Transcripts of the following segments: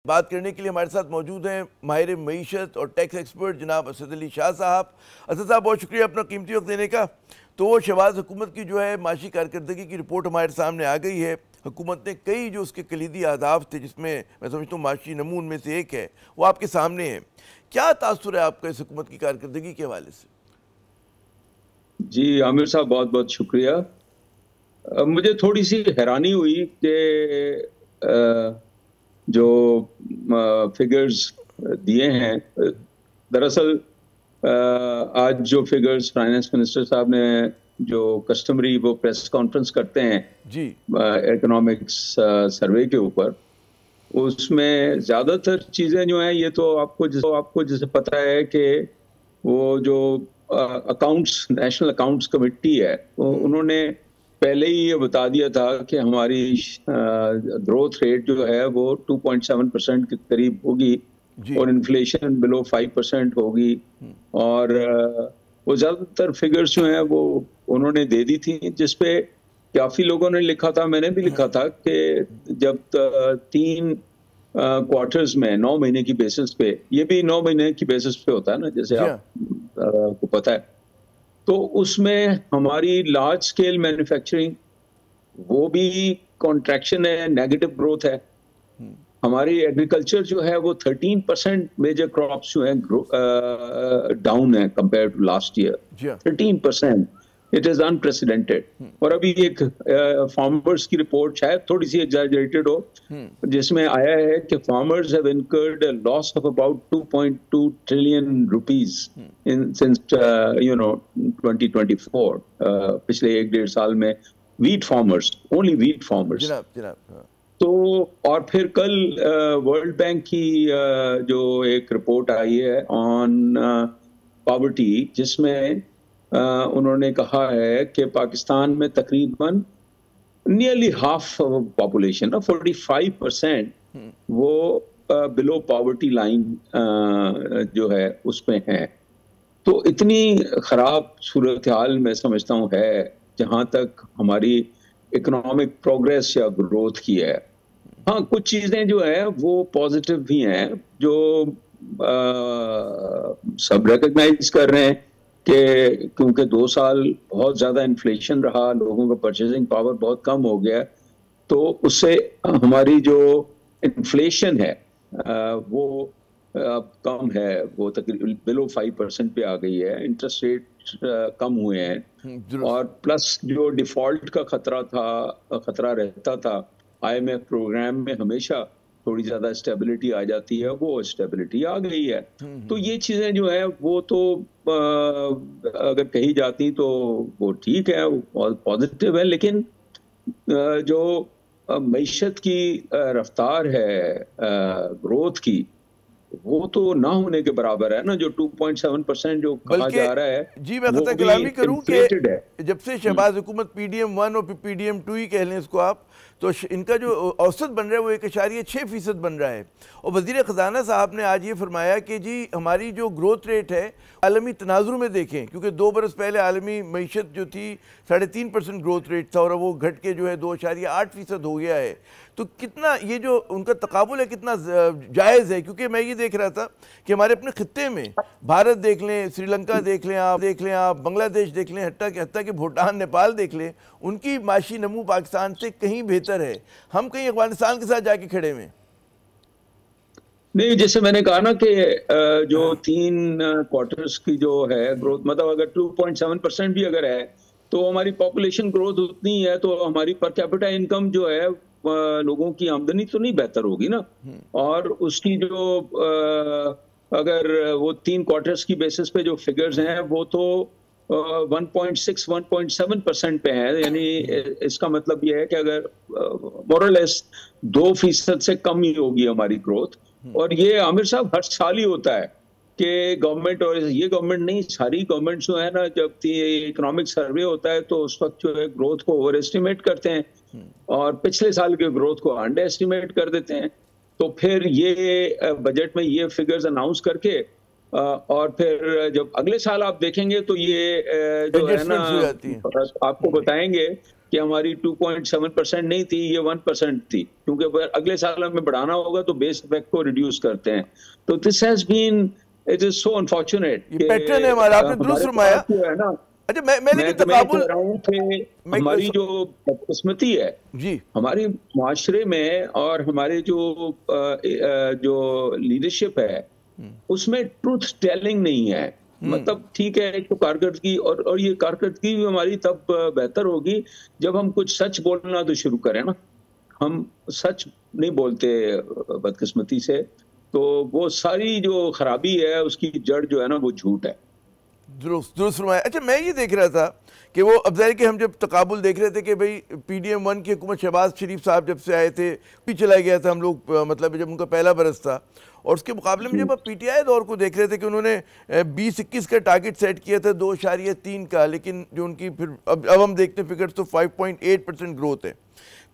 बात करने के लिए हमारे साथ मौजूद हैं माहिर मईशत और टैक्स एक्सपर्ट जनाब असद अली शाह साहब। असद साहब, बहुत शुक्रिया अपना कीमती वक्त देने का। तो शहबाज हुकूमत की जो है माशी कारकर्दगी की रिपोर्ट हमारे सामने आ गई है। हुकूमत ने कई जो उसके कलीदी अहदाफ थे, जिसमें मैं समझता हूँ माशी नमू उनमें से एक है, वो आपके सामने है। क्या तासुर है आपका इस हुकूमत की कारकर्दगी के हवाले से? जी आमिर साहब, बहुत बहुत शुक्रिया। मुझे थोड़ी सी हैरानी हुई कि जो फिगर्स दिए हैं, दरअसल आज जो फिगर्स फाइनेंस मिनिस्टर साहब ने जो कस्टमरी वो प्रेस कॉन्फ्रेंस करते हैं जी इकोनॉमिक्स सर्वे के ऊपर, उसमें ज्यादातर चीजें जो हैं, ये तो आपको जैसे पता है कि वो जो अकाउंट्स नेशनल अकाउंट्स कमेटी है, उन्होंने पहले ही ये बता दिया था कि हमारी ग्रोथ रेट जो है वो 2.7% के करीब होगी जी और इन्फ्लेशन बिलो 5% होगी। और वो ज्यादातर फिगर्स जो हैं वो उन्होंने दे दी थी, जिसपे काफी लोगों ने लिखा था, मैंने भी लिखा था कि जब 3 क्वार्टर्स में 9 महीने की बेसिस पे, ये भी 9 महीने की बेसिस पे होता है ना, जैसे जी आप हाँ। को पता है, तो उसमें हमारी लार्ज स्केल मैन्युफैक्चरिंग वो भी कॉन्ट्रैक्शन है, नेगेटिव ग्रोथ है। हमारी एग्रीकल्चर जो है वो 13% मेजर क्रॉप्स जो है डाउन है कंपेयर टू लास्ट ईयर। जी हाँ। 13%, इट इज अनप्रेसिडेंटेड। और अभी एक फार्मर्स की रिपोर्ट शायद थोड़ी सी एग्जैजरेटेड हो, जिसमें आया है कि farmers have incurred a loss of about 2.2 trillion rupees in since 2024, पिछले 1-1.5 साल में। Wheat farmers, only wheat farmers. जनाब जनाब हाँ। तो और फिर कल वर्ल्ड बैंक की जो एक रिपोर्ट आई है ऑन पॉवर्टी, जिसमें उन्होंने कहा है कि पाकिस्तान में तकरीबन नियरली हाफ पॉपुलेशन, 45%, वो बिलो पॉवर्टी लाइन जो है उसमें है। तो इतनी खराब सूरत हाल मैं समझता हूँ है, जहां तक हमारी इकोनॉमिक प्रोग्रेस या ग्रोथ की है। हाँ, कुछ चीजें जो है वो पॉजिटिव भी हैं, जो सब रिकग्नाइज कर रहे हैं कि क्योंकि 2 साल बहुत ज्यादा इन्फ्लेशन रहा, लोगों का परचेजिंग पावर बहुत कम हो गया, तो उससे हमारी जो इन्फ्लेशन है वो अब कम है, वो तकरीबन बिलो 5% पे आ गई है। इंटरेस्ट रेट कम हुए हैं, दुरुस्त। और प्लस जो डिफॉल्ट का खतरा रहता था, आईएमएफ प्रोग्राम में हमेशा थोड़ी ज्यादा स्टेबिलिटी आ जाती है, वो स्टेबिलिटी आ गई है। तो ये चीजें जो है वो तो अगर कही जाती तो वो ठीक है, पॉजिटिव है। लेकिन जो मईशत की रफ्तार है ग्रोथ की, वो तो ना होने के बराबर है ना। जो 2.7% जो कहा बल्कि जा रहा है, जी, मैं वो खता भी कलामी करूं इन्फ्लेटेड है। कि जब से शहबाज हुकूमत PDM-1 और PDM-2 ही कह लें इसको आप, तो इनका जो औसत बन रहा है वो 1.6% बन रहा है। और वज़ीर ख़जाना साहब ने आज ये फरमाया कि जी हमारी जो ग्रोथ रेट है आलमी तनाजुर में देखें, क्योंकि 2 बरस पहले आलमी मईशत जो थी 3.5% ग्रोथ रेट था, और वो घट के जो है 2.8% हो गया है। तो कितना ये जो उनका तकाबुल है कितना जायज़ है? क्योंकि मैं ये देख रहा था कि हमारे अपने खित्ते में भारत देख लें, श्रीलंका देख लें आप, बांग्लादेश देख लें, हत्ता कि भूटान, नेपाल देख लें, उनकी माशी नमू पाकिस्तान से कहीं बेहतर है। हम कहीं अफगानिस्तान के साथ जाके खड़े हुए। नहीं, जैसे मैंने कहा ना कि जो 3 क्वार्टर्स की जो है ग्रोथ, मतलब अगर 2.7% भी अगर है, तो हमारी पॉपुलेशन ग्रोथ उतनी है, तो हमारी पर कैपिटा इनकम जो है, लोगों की आमदनी तो नहीं बेहतर होगी ना। और उसकी जो अगर वो 3 क्वार्टर्स की बेसिस पे जो फिगर्स हैं, वो तो 1.6-1.7% पे है। यानी इसका मतलब ये है कि अगर मोरलेस 2% से कम ही होगी हमारी ग्रोथ। और ये आमिर साहब हर साल ही होता है कि गवर्नमेंट, और ये गवर्नमेंट नहीं, सारी गवर्नमेंट जो है ना, जब इकोनॉमिक सर्वे होता है तो उस वक्त जो है ग्रोथ को ओवर एस्टिमेट करते हैं, और पिछले साल के ग्रोथ को अंडर एस्टिमेट कर देते हैं। तो फिर ये बजट में ये फिगर्स अनाउंस करके और फिर जब अगले साल आप देखेंगे तो ये जो है ना, एडजस्टमेंट्स हो जाती हैं। आपको बताएंगे कि हमारी 2.7% नहीं थी, ये 1% थी, क्योंकि अगले साल हमें बढ़ाना होगा तो बेस इफेक्ट को रिड्यूस करते हैं। तो this has been, it is so unfortunate ये कि पैटर्न है हमारा, आपने दुरुस्त हमारे फरमाया। पास जो है ना, अच्छा मैं लेकिन तो मैं ये तकाबुल कह रहा हूँ कि हमारी जो बदकिस्मती है जी हमारी माशरे में और हमारे जो लीडरशिप है उसमें ट्रूथ टेलिंग नहीं है। मतलब ठीक है, एक तो कारकर्दगी, और ये कारकर्दगी भी हमारी तब बेहतर होगी जब हम कुछ सच बोलना तो शुरू करें ना। हम सच नहीं बोलते बदकिस्मती से, तो वो सारी जो खराबी है उसकी जड़ जो है ना वो झूठ है। दुरुस्त दुरुस्त फरमाया। अच्छा मैं ये देख रहा था कि वो अब ज़ाहिर कि हम जब तकाबुल देख रहे थे कि भाई PDM-1 की हुकूमत शहबाज शरीफ साहब जब से आए थे भी चला गया था हम लोग, मतलब जब उनका पहला बरस था, और उसके मुकाबले में जब आप PTI दौर को देख रहे थे कि उन्होंने 20-21 का टारगेट सेट किया था 2.3 का, लेकिन जो उनकी फिर अब हम देखते हैं फिगर्स तो 5.8% ग्रोथ है।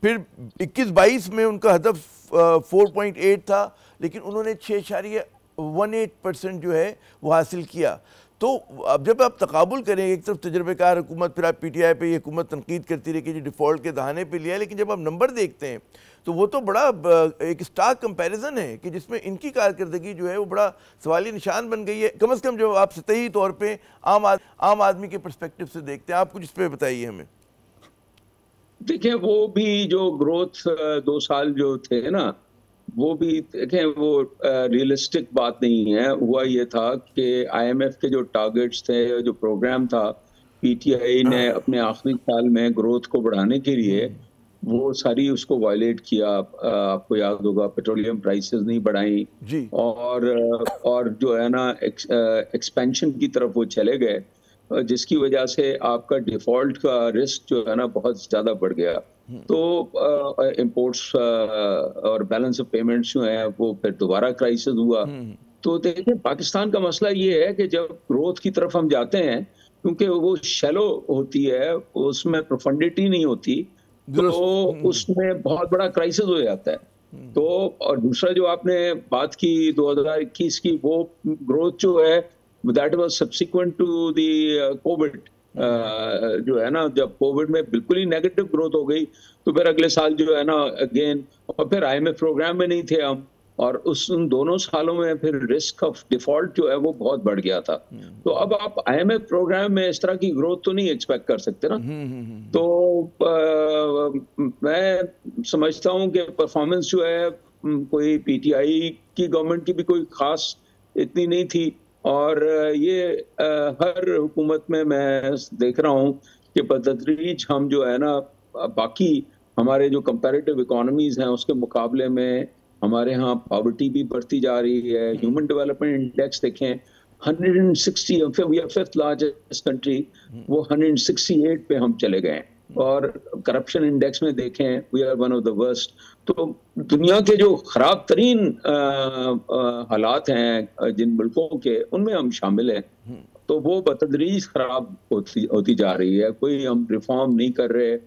फिर 21-22 में उनका हदफ 4.8 था, लेकिन उन्होंने 6.18% जो है वो हासिल किया। तो अब जब आप तकाबुल करेंगे, एक तरफ तजर्बेकार हुकूमत, फिर आप PTI पे ये हुकूमत तनकीद करती रही कि जी डिफ़ॉल्ट के दहाने पे लिया, लेकिन जब आप नंबर देखते हैं तो वो तो बड़ा एक स्टार्क कंपैरिजन है कि जिसमें इनकी कारकर्दगी जो है वो बड़ा सवाली निशान बन गई है, कम से कम जो आप सतही तौर पे आम आदमी के पर्सपेक्टिव से देखते हैं। आप कुछ इस पर बताइए हमें। देखिए, वो भी जो ग्रोथ 2 साल जो थे ना, वो भी देखें, वो रियलिस्टिक बात नहीं है। हुआ ये था कि IMF के जो टारगेट्स थे, जो प्रोग्राम था, PTI ने अपने आखिरी साल में ग्रोथ को बढ़ाने के लिए वो सारी उसको वायलेट किया। आपको याद होगा, पेट्रोलियम प्राइसेस नहीं बढ़ाई, जी और जो है ना एक्सपेंशन की तरफ वो चले गए, जिसकी वजह से आपका डिफॉल्ट का रिस्क जो है ना बहुत ज्यादा बढ़ गया। तो इंपोर्ट्स और बैलेंस ऑफ पेमेंट्स जो है वो फिर दोबारा क्राइसिस हुआ। तो देखिए, पाकिस्तान का मसला ये है कि जब ग्रोथ की तरफ हम जाते हैं, क्योंकि वो शैलो होती है, उसमें प्रोफंडिटी नहीं होती, तो उसमें बहुत बड़ा क्राइसिस हो जाता है। तो और दूसरा जो आपने बात की 2021 की, वो ग्रोथ जो है that was subsequent to the COVID, जो है ना, जब कोविड में बिल्कुल ही नेगेटिव ग्रोथ हो गई, तो फिर अगले साल जो है ना अगेन, और फिर IMF प्रोग्राम में नहीं थे हम, और उन दोनों सालों में फिर रिस्क ऑफ डिफॉल्ट जो है वो बहुत बढ़ गया था। तो अब आप IMF प्रोग्राम में इस तरह की ग्रोथ तो नहीं एक्सपेक्ट कर सकते ना। तो मैं समझता हूं कि परफॉर्मेंस जो है कोई PTI की गवर्नमेंट की भी कोई खास इतनी नहीं थी, और ये हर हुकूमत में मैं देख रहा हूँ कि बतदरीज हम जो है ना बाकी हमारे जो कंपैरेटिव इकोनॉमीज हैं उसके मुकाबले में हमारे यहाँ पॉवर्टी भी बढ़ती जा रही है। ह्यूमन डेवलपमेंट इंडेक्स देखें, 160, we are 5th largest country, वो 168 पे हम चले गए। और करप्शन इंडेक्स में देखें, we are one of the worst. तो दुनिया के जो खराब तरीन हालात हैं जिन मुल्कों के, उनमें हम शामिल हैं। तो वो बतदरीज खराब होती जा रही है, कोई हम रिफॉर्म नहीं कर रहे।